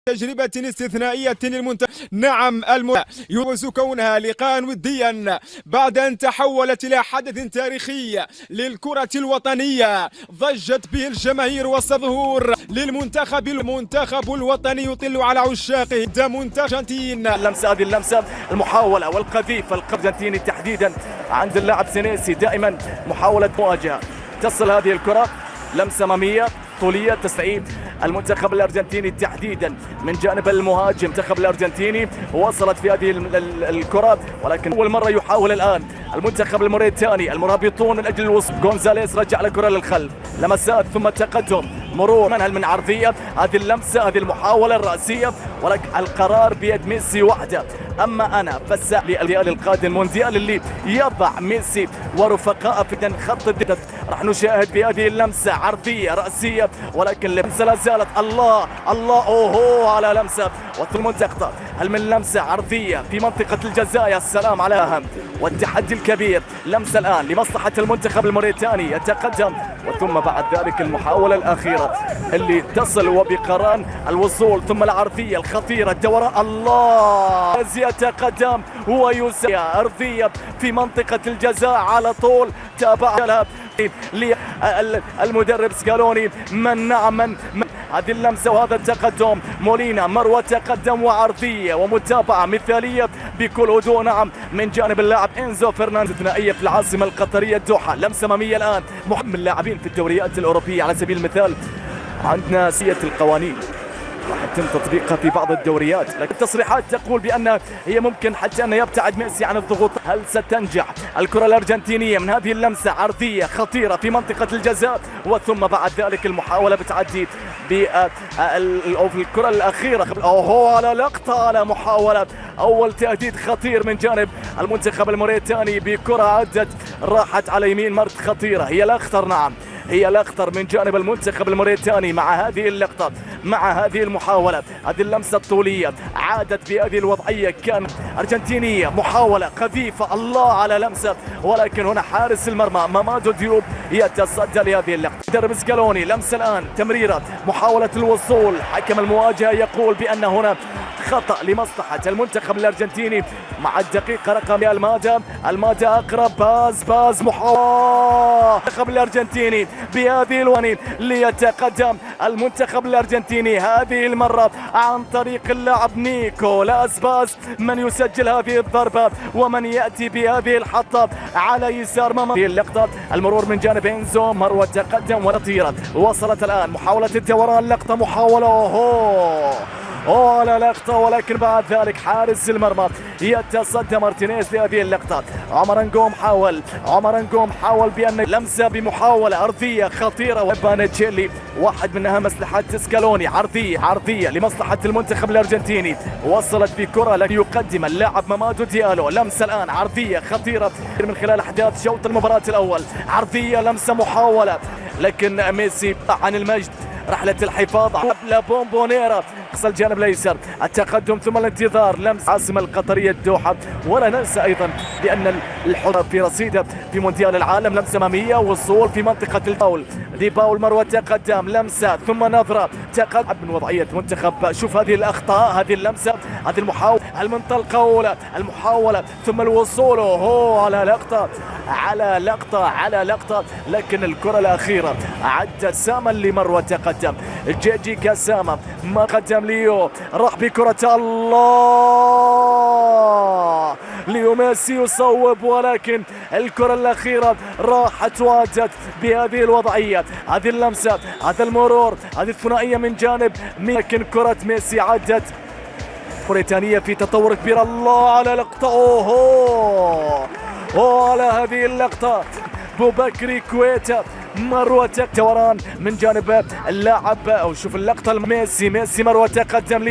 تجربة استثنائية للمنتخب. نعم يجوز كونها لقاء وديا بعد أن تحولت إلى حدث تاريخي للكرة الوطنية ضجت به الجماهير والظهور للمنتخب. المنتخب الوطني يطل على عشاقه. ده منتخب الأرجنتين. هذه اللمسة المحاولة والقذيفة الأرجنتيني تحديدا عند اللاعب سينيسي، دائما محاولة مواجهة. تصل هذه الكرة لمسة أمامية طولية تستعيد المنتخب الأرجنتيني تحديدا من جانب المهاجم. المنتخب الأرجنتيني وصلت في هذه الكرة، ولكن أول مرة يحاول الآن المنتخب الموريتاني المرابطون من أجل الوصول. غونزاليز رجع الكرة للخلف، لمسات ثم تقدم، مرور منها من عرضية. هذه اللمسة، هذه المحاولة الرأسية، ولكن القرار بيد ميسي وحده. أما أنا فالمونديال القادم، المونديال اللي يضع ميسي ورفقائه في خط الدفاع. راح نشاهد بهذه اللمسة عرضية رأسية، ولكن اللمسة لا زالت. الله أوهو على لمسة والمنتقطة. هل من لمسة عرضية في منطقة الجزاء؟ يا سلام على أهم والتحدي الكبير. لمسة الآن لمصلحة المنتخب الموريتاني يتقدم، وثم بعد ذلك المحاولة الأخيرة اللي تصل وبقران الوصول، ثم العرضية الخطيرة الدورة. الله يتقدم ويسجل أرضية في منطقة الجزاء على طول. تابعها للمدرب سكالوني من هذه اللمسة وهذا التقدم. مولينا مروة تقدم وعرضية ومتابعة مثالية بكل هدوء. نعم من جانب اللاعب إنزو فرنانديز. ثنائية في العاصمة القطرية الدوحة. لمسة أمامية الآن. من اللاعبين في الدوريات الأوروبية على سبيل المثال عندنا سية القوانين راح يتم تطبيقها في بعض الدوريات، لكن التصريحات تقول بأن هي ممكن حتى أن يبتعد ميسي عن الضغوط. هل ستنجح الكرة الأرجنتينية من هذه اللمسة عرضية خطيرة في منطقة الجزاء، وثم بعد ذلك المحاولة بتعدي في الكرة الأخيرة. أوهو على لقطة، على محاولة. أول تهديد خطير من جانب المنتخب الموريتاني بكرة عدت راحت على يمين مرت خطيرة. هي الأخطر، نعم هي الأخطر من جانب المنتخب الموريتاني مع هذه اللقطة، مع هذه المحاولة. هذه اللمسة الطولية عادت بهذه الوضعية كانت أرجنتينية. محاولة قذيفة، الله على لمسة، ولكن هنا حارس المرمى مامادو ديوب يتصدى لهذه اللقطة. مدرب سكالوني لمسة الآن، تمريرة، محاولة الوصول. حكم المواجهة يقول بأن هنا خطأ لمصلحة المنتخب الأرجنتيني مع الدقيقة رقم المادة أقرب. باز محاولة المنتخب الأرجنتيني بهذه الوانين ليتقدم المنتخب الأرجنتيني هذه المرة عن طريق اللاعب نيكولاس باز من يسجل هذه الضربة ومن يأتي بهذه الحطة على يسار هذه اللقطة. المرور من جانب إنزو، مروة تقدم وتطيرة. وصلت الآن محاولة الدوران، لقطة محاولة على لقطة، ولكن بعد ذلك حارس المرمى يتصدى مارتينيز لهذه اللقطة. عمر انجوم حاول بأن لمسة بمحاولة أرضية خطيرة. وبانيتشيلي واحد من أهم أسلحة سكالوني، عرضية لمصلحة المنتخب الأرجنتيني. وصلت بكرة لكن يقدم اللاعب مامادو ديالو. لمسة الآن عرضية خطيرة من خلال أحداث شوط المباراة الأول. عرضية، لمسة، محاولة، لكن ميسي عن المجد. رحلة الحفاظ قبل بومبونيرا أقصى الجانب الأيسر. التقدم ثم الانتظار. لمس العاصمة القطرية الدوحة. ولا ننسى أيضا بأن الحظ في رصيده في مونديال العالم. لمسة أمامية، وصول في منطقة الفاول. دي باول مروة تقدم، لمسة ثم نظرة، تقدم من وضعية منتخب. شوف هذه الأخطاء، هذه اللمسة، هذه المحاولة، المنطلقة أولى، المحاولة ثم الوصول. على لقطة، لكن الكرة الأخيرة عدت ساما لمروة تقدم. جيجي كاساما ما قدم ليو، راح بكرة. الله ليو ميسي يصوب، ولكن الكرة الأخيرة راحت وادت بهذه الوضعية. هذه اللمسة، هذا المرور، هذه الثنائية من جانب، لكن كرة ميسي عدت. موريتانيا في تطور كبير. الله على لقطة، على هذه اللقطة بوبكري كويتا. مروة دوران من جانب اللاعب، او شوف اللقطة، ميسي مروة تقدم.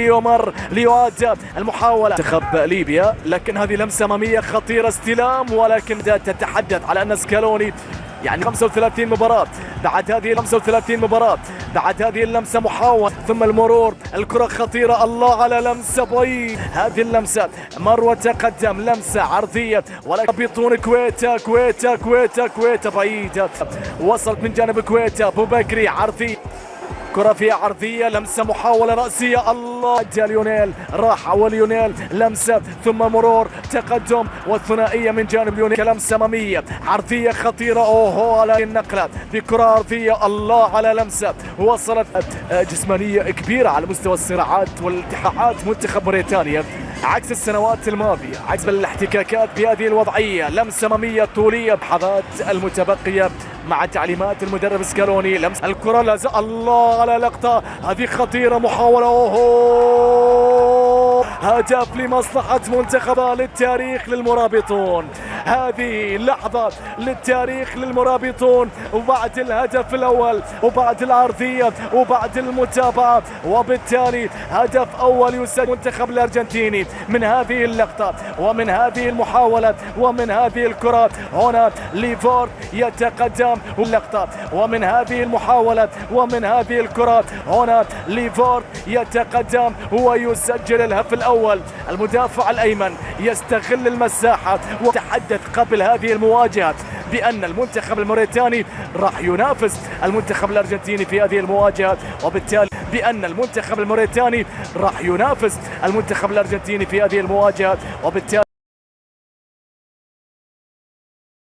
ليو عاد المحاولة منتخب ليبيا، لكن هذه لمسة أمامية خطيرة، استلام، ولكن تتحدث على أن سكالوني يعني 35 مباراة. بعد هذه 35 مباراة، بعد هذه اللمسة محاولة ثم المرور. الكرة خطيرة، الله على لمسة بعيد. هذه اللمسة مروة تقدم، لمسة عرضية، ولكن بيطون كويتا بعيدة. وصلت من جانب كويتا. بوبكري عرضي، الكرة في عرضية، لمسة محاولة رأسية، الله ليونيل، راح وليونيل لمسة ثم مرور تقدم والثنائية من جانب ليونيل، لمسة أمامية عرضية خطيرة، أوهو على النقلة بكرة عرضية، الله على لمسة وصلت جسمانية كبيرة على مستوى الصراعات والالتحاقات منتخب موريتانيا عكس السنوات الماضية، عكس الاحتكاكات بهذه الوضعية. لمسة أمامية طولية بحظات المتبقية مع تعليمات المدرب سكالوني. لمس الكرة لازال، الله على لقطة هذه خطيرة، محاولة، أوهو هدف لمصلحة منتخب للتاريخ للمرابطون. هذه لحظة للتاريخ للمرابطون، وبعد الهدف الأول وبعد العرضية وبعد المتابعة، وبالتالي هدف أول يسجل منتخب الأرجنتيني من هذه اللقطة ومن هذه المحاولة ومن هذه الكرة. هنا ليفورت يتقدم اللقطة ومن هذه المحاولة ومن هذه الكرة. هنا ليفورت يتقدم ويسجل الهدف الأول. المدافع الأيمن يستغل المساحة وتحدث قبل هذه المواجهة بأن المنتخب الموريتاني راح ينافس المنتخب الأرجنتيني في هذه المواجهة، وبالتالي بأن المنتخب الموريتاني راح ينافس المنتخب الأرجنتيني في هذه المواجهة، وبالتالي